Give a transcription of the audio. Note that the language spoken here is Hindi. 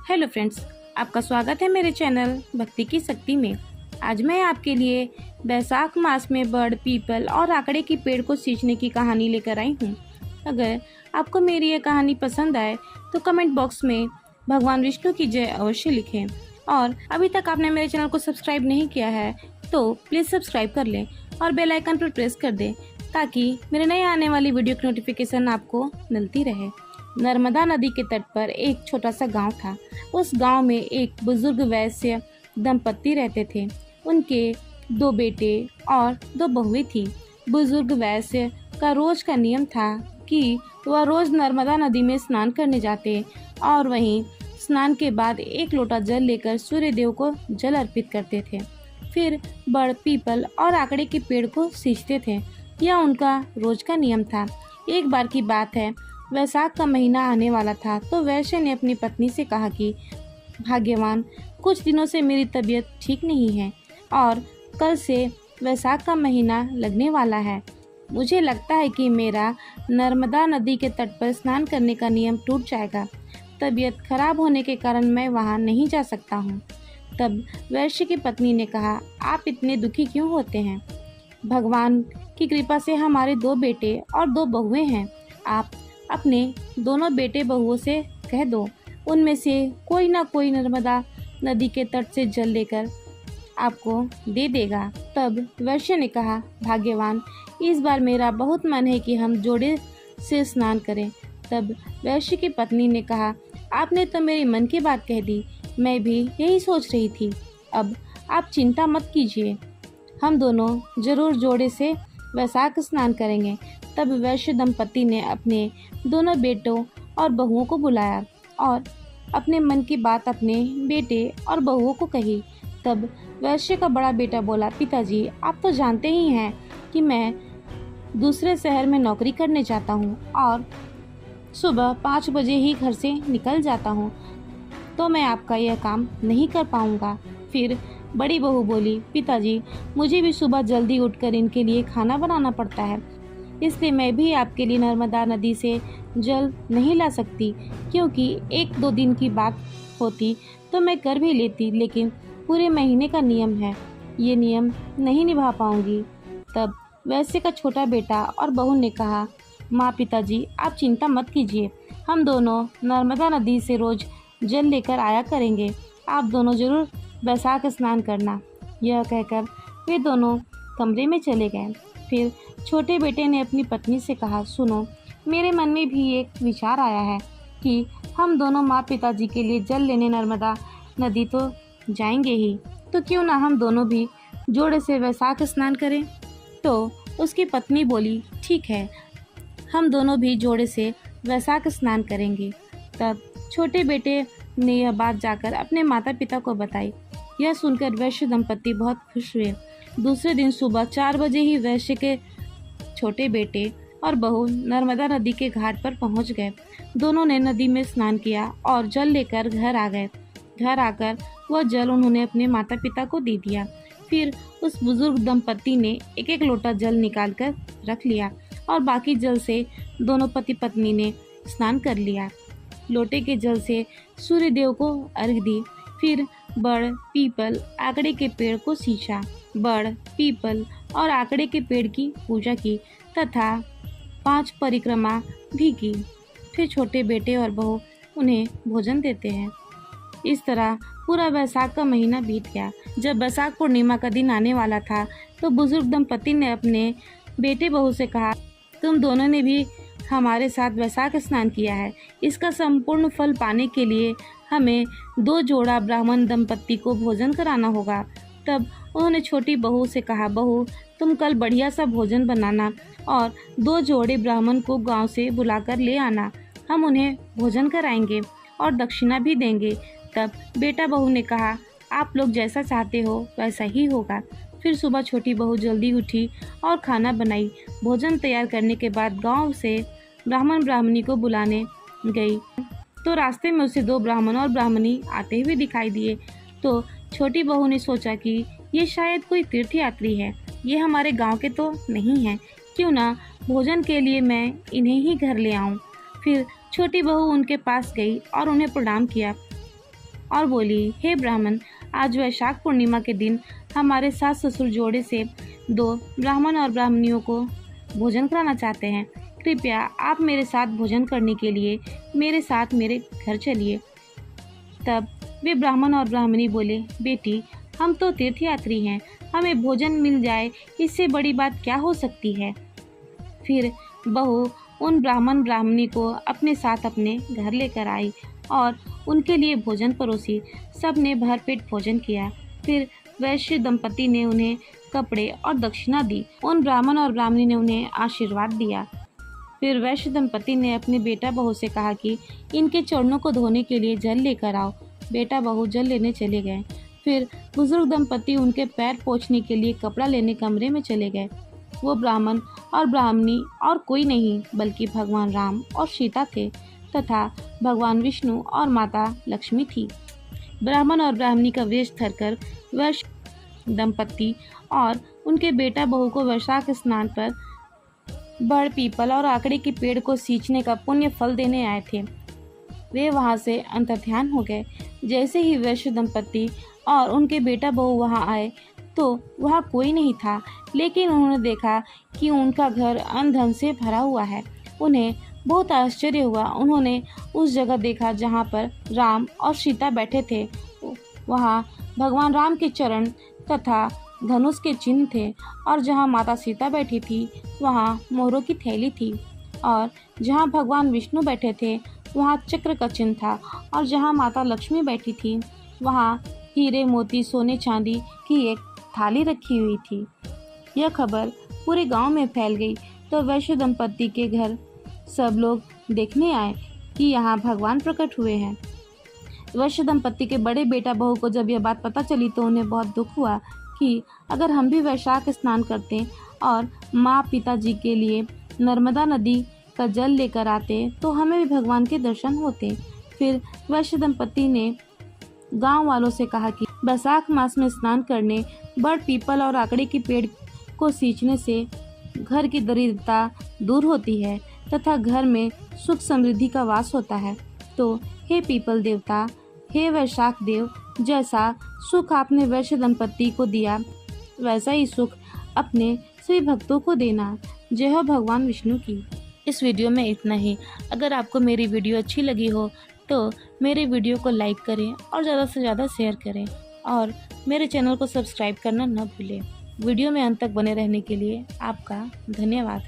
हेलो फ्रेंड्स, आपका स्वागत है मेरे चैनल भक्ति की शक्ति में। आज मैं आपके लिए बैसाख मास में बड़, पीपल और आकड़े की पेड़ को सींचने की कहानी लेकर आई हूँ। अगर आपको मेरी ये कहानी पसंद आए तो कमेंट बॉक्स में भगवान विष्णु की जय अवश्य लिखें। और अभी तक आपने मेरे चैनल को सब्सक्राइब नहीं किया है तो प्लीज़ सब्सक्राइब कर लें और बेल आइकन पर प्रेस कर दें ताकि मेरे नए आने वाली वीडियो की नोटिफिकेशन आपको मिलती रहे। नर्मदा नदी के तट पर एक छोटा सा गांव था। उस गांव में एक बुजुर्ग वैश्य दंपत्ति रहते थे। उनके 2 बेटे और 2 बहुएं थी। बुजुर्ग वैश्य का रोज का नियम था कि वह रोज नर्मदा नदी में स्नान करने जाते और वहीं स्नान के बाद 1 लोटा जल लेकर सूर्य देव को जल अर्पित करते थे। फिर बड़, पीपल और आकड़े के पेड़ को सींचते थे। यह उनका रोज का नियम था। एक बार की बात है, वैसाख का महीना आने वाला था तो वैश्य ने अपनी पत्नी से कहा कि भाग्यवान, कुछ दिनों से मेरी तबीयत ठीक नहीं है और कल से वैसाख का महीना लगने वाला है। मुझे लगता है कि मेरा नर्मदा नदी के तट पर स्नान करने का नियम टूट जाएगा। तबीयत खराब होने के कारण मैं वहां नहीं जा सकता हूँ। तब वैश्य की पत्नी ने कहा, आप इतने दुखी क्यों होते हैं? भगवान की कृपा से हमारे 2 बेटे और 2 बहुएं हैं। आप अपने दोनों बेटे बहुओं से कह दो, उनमें से कोई ना कोई नर्मदा नदी के तट से जल लेकर आपको दे देगा। तब वैश्य ने कहा, भाग्यवान, इस बार मेरा बहुत मन है कि हम जोड़े से स्नान करें। तब वैश्य की पत्नी ने कहा, आपने तो मेरे मन की बात कह दी। मैं भी यही सोच रही थी। अब आप चिंता मत कीजिए, हम दोनों जरूर जोड़े से वैसाख स्नान करेंगे। तब वैश्य दंपति ने अपने दोनों बेटों और बहुओं को बुलाया और अपने मन की बात अपने बेटे और बहुओं को कही। तब वैश्य का बड़ा बेटा बोला, पिताजी, आप तो जानते ही हैं कि मैं दूसरे शहर में नौकरी करने जाता हूँ और सुबह 5 बजे ही घर से निकल जाता हूँ, तो मैं आपका यह काम नहीं कर पाऊँगा। फिर बड़ी बहू बोली, पिताजी, मुझे भी सुबह जल्दी उठकर इनके लिए खाना बनाना पड़ता है, इसलिए मैं भी आपके लिए नर्मदा नदी से जल नहीं ला सकती। क्योंकि 1-2 दिन की बात होती तो मैं कर भी लेती, लेकिन पूरे महीने का नियम है, ये नियम नहीं निभा पाऊंगी। तब वैश्य का छोटा बेटा और बहू ने कहा, माँ, पिताजी, आप चिंता मत कीजिए, हम दोनों नर्मदा नदी से रोज जल लेकर आया करेंगे। आप दोनों जरूर वैसाख स्नान करना। यह कहकर वे दोनों कमरे में चले गए। फिर छोटे बेटे ने अपनी पत्नी से कहा, सुनो, मेरे मन में भी एक विचार आया है कि हम दोनों माँ पिताजी के लिए जल लेने नर्मदा नदी तो जाएंगे ही, तो क्यों ना हम दोनों भी जोड़े से वैसाख स्नान करें। तो उसकी पत्नी बोली, ठीक है, हम दोनों भी जोड़े से वैसाख स्नान करेंगे। तब छोटे बेटे ने यह बात जाकर अपने माता पिता को बताई। यह सुनकर वैश्य दंपति बहुत खुश हुए। दूसरे दिन सुबह 4 बजे ही वैश्य के छोटे बेटे और बहू नर्मदा नदी के घाट पर पहुंच गए। दोनों ने नदी में स्नान किया और जल लेकर घर आ गए। घर आकर वह जल उन्होंने अपने माता पिता को दे दिया। फिर उस बुजुर्ग दंपति ने 1-1 लोटा जल निकाल कर रख लिया और बाकी जल से दोनों पति पत्नी ने स्नान कर लिया। लोटे के जल से सूर्य देव को अर्घ दी। फिर बड़, पीपल, आकड़े के पेड़ को सींचा। बड़, पीपल और आकड़े के पेड़ की पूजा की तथा 5 परिक्रमा भी की। फिर छोटे बेटे और बहू उन्हें भोजन देते हैं। इस तरह पूरा वैसाख का महीना बीत गया। जब वैसाख पूर्णिमा का दिन आने वाला था तो बुजुर्ग दंपति ने अपने बेटे बहू से कहा, तुम दोनों ने भी हमारे साथ वैसाख स्नान किया है। इसका संपूर्ण फल पाने के लिए हमें 2 जोड़ा ब्राह्मण दंपति को भोजन कराना होगा। तब उन्होंने छोटी बहू से कहा, बहू, तुम कल बढ़िया सा भोजन बनाना और 2 जोड़े ब्राह्मण को गांव से बुलाकर ले आना। हम उन्हें भोजन कराएंगे और दक्षिणा भी देंगे। तब बेटा बहू ने कहा, आप लोग जैसा चाहते हो वैसा ही होगा। फिर सुबह छोटी बहू जल्दी उठी और खाना बनाई। भोजन तैयार करने के बाद गांव से ब्राह्मण ब्राह्मणी को बुलाने गई तो रास्ते में उसे 2 ब्राह्मण और ब्राह्मणी आते हुए दिखाई दिए। तो छोटी बहू ने सोचा कि ये शायद कोई तीर्थयात्री है, ये हमारे गांव के तो नहीं हैं, क्यों ना भोजन के लिए मैं इन्हें ही घर ले आऊं। फिर छोटी बहू उनके पास गई और उन्हें प्रणाम किया। और बोली, हे ब्राह्मण, आज वैशाख पूर्णिमा के दिन हमारे सास ससुर जोड़े से 2 ब्राह्मण और ब्राह्मणियों को भोजन कराना चाहते हैं। कृपया आप मेरे साथ भोजन करने के लिए मेरे साथ मेरे घर चलिए। तब वे ब्राह्मण और ब्राह्मणी बोले, बेटी, हम तो तीर्थयात्री हैं, हमें भोजन मिल जाए इससे बड़ी बात क्या हो सकती है। फिर बहू उन ब्राह्मण ब्राह्मणी को अपने साथ अपने घर लेकर आई और उनके लिए भोजन परोसी। सब ने भरपेट भोजन किया। फिर वैश्य दंपति ने उन्हें कपड़े और दक्षिणा दी। उन ब्राह्मण और ब्राह्मणी ने उन्हें आशीर्वाद दिया। फिर वैश्य दंपति ने अपने बेटा बहू से कहा कि इनके चरणों को धोने के लिए जल लेकर आओ। बेटा बहू जल लेने चले गए। फिर बुजुर्ग दंपति उनके पैर पोंछने के लिए कपड़ा लेने कमरे में चले गए। वो ब्राह्मण और ब्राह्मणी और कोई नहीं बल्कि भगवान राम और सीता थे तथा भगवान विष्णु और माता लक्ष्मी थी। ब्राह्मण और ब्राह्मणी का वेश धरकर वैश्य दंपति और उनके बेटा बहू को वैशाख स्नान पर बड़ पीपल और आकड़े के पेड़ को सींचने का पुण्य फल देने आए थे। वे वहां से अंतर्ध्यान हो गए। जैसे ही वैश्य दंपति और उनके बेटा बहू वहां आए तो वहां कोई नहीं था, लेकिन उन्होंने देखा कि उनका घर अन्न धन से भरा हुआ है। उन्हें बहुत आश्चर्य हुआ। उन्होंने उस जगह देखा जहां पर राम और सीता बैठे थे। वहां भगवान राम के चरण तथा धनुष के चिन्ह थे और जहां माता सीता बैठी थी वहां मोहरों की थैली थी और जहां भगवान विष्णु बैठे थे वहां चक्र का चिन्ह था और जहां माता लक्ष्मी बैठी थी वहां हीरे मोती सोने चांदी की एक थाली रखी हुई थी। यह खबर पूरे गांव में फैल गई तो वैश्य दंपति के घर सब लोग देखने आए कि यहाँ भगवान प्रकट हुए हैं। वैश्य दंपति के बड़े बेटा बहू को जब यह बात पता चली तो उन्हें बहुत दुख हुआ कि अगर हम भी वैशाख स्नान करते और माँ पिताजी के लिए नर्मदा नदी का जल लेकर आते तो हमें भी भगवान के दर्शन होते। फिर वैश्य दंपति ने गांव वालों से कहा कि बैसाख मास में स्नान करने, बड़ पीपल और आकड़े के पेड़ को सींचने से घर की दरिद्रता दूर होती है तथा घर में सुख समृद्धि का वास होता है। तो हे पीपल देवता, हे वैशाख देव, जैसा सुख आपने वैश्य दंपति को दिया वैसा ही सुख अपने सभी भक्तों को देना। जय हो भगवान विष्णु की। इस वीडियो में इतना ही। अगर आपको मेरी वीडियो अच्छी लगी हो तो मेरे वीडियो को लाइक करें और ज़्यादा से ज़्यादा शेयर करें और मेरे चैनल को सब्सक्राइब करना न भूलें। वीडियो में अंत तक बने रहने के लिए आपका धन्यवाद।